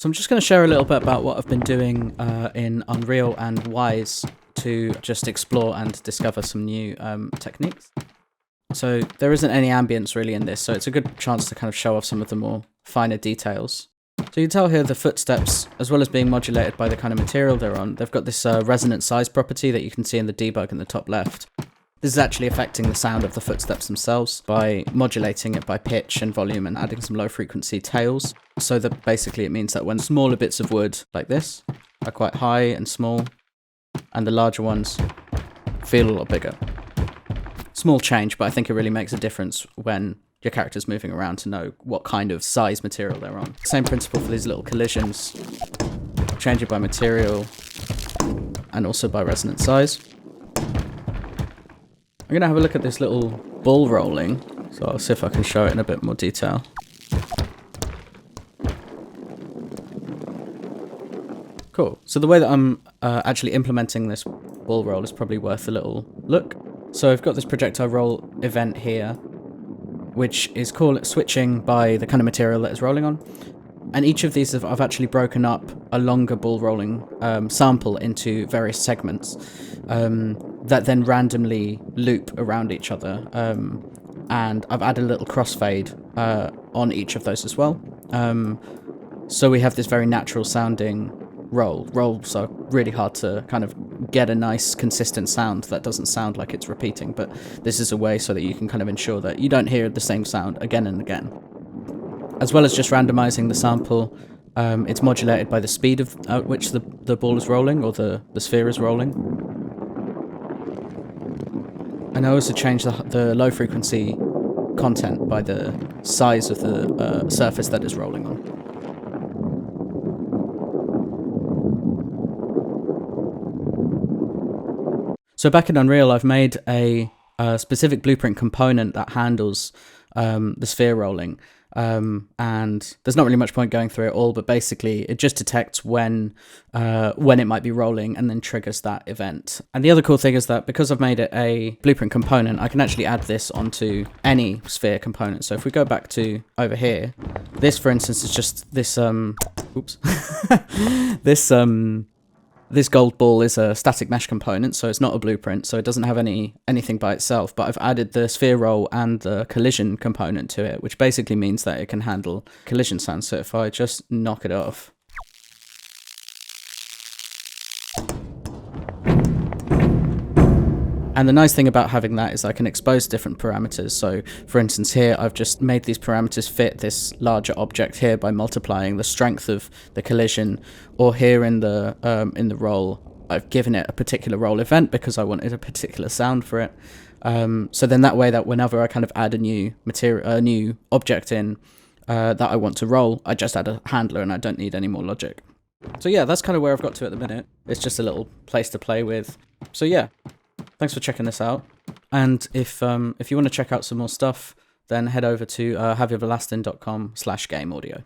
So I'm just going to share a little bit about what I've been doing in Unreal and Wwise to just explore and discover some new techniques. So there isn't any ambience really in this, so it's a good chance to kind of show off some of the more finer details. So you can tell here the footsteps, as well as being modulated by the kind of material they're on, they've got this resonant size property that you can see in the debug in the top left. This is actually affecting the sound of the footsteps themselves by modulating it by pitch and volume and adding some low frequency tails. So that basically it means that when smaller bits of wood like this are quite high and small, and the larger ones feel a lot bigger. Small change, but I think it really makes a difference when your character's moving around to know what kind of size material they're on. Same principle for these little collisions. Change it by material and also by resonant size. I'm going to have a look at this little ball rolling, so I'll see if I can show it in a bit more detail. Cool. So the way that I'm actually implementing this ball roll is probably worth a little look. So I've got this projectile roll event here, which is called switching by the kind of material that it's rolling on. And each of these I've actually broken up a longer ball rolling sample into various segments that then randomly loop around each other. And I've added a little crossfade on each of those as well. So we have this very natural sounding roll. Rolls are really hard to kind of get a nice consistent sound that doesn't sound like it's repeating, but this is a way so that you can kind of ensure that you don't hear the same sound again and again. As well as just randomizing the sample, it's modulated by the speed of at which the ball is rolling, or the sphere is rolling. And I also change the low frequency content by the size of the surface that is rolling on. So back in Unreal, I've made a specific blueprint component that handles the sphere rolling. And there's not really much point going through it all, but basically it just detects when it might be rolling and then triggers that event. And the other cool thing is that because I've made it a blueprint component, I can actually add this onto any sphere component. So if we go back to over here, this for instance is just this this gold ball is a static mesh component, so it's not a blueprint, so it doesn't have anything by itself, but I've added the sphere roll and the collision component to it, which basically means that it can handle collision sounds. So if I just knock it off, and the nice thing about having that is I can expose different parameters. So for instance here, I've just made these parameters fit this larger object here by multiplying the strength of the collision, or here in the roll, I've given it a particular roll event because I wanted a particular sound for it. So then that way that whenever I kind of add a new object in that I want to roll, I just add a handler and I don't need any more logic. So yeah, that's kind of where I've got to at the minute. It's just a little place to play with. So yeah. Thanks for checking this out, and if you want to check out some more stuff, then head over to javiervelastin.com/gameaudio.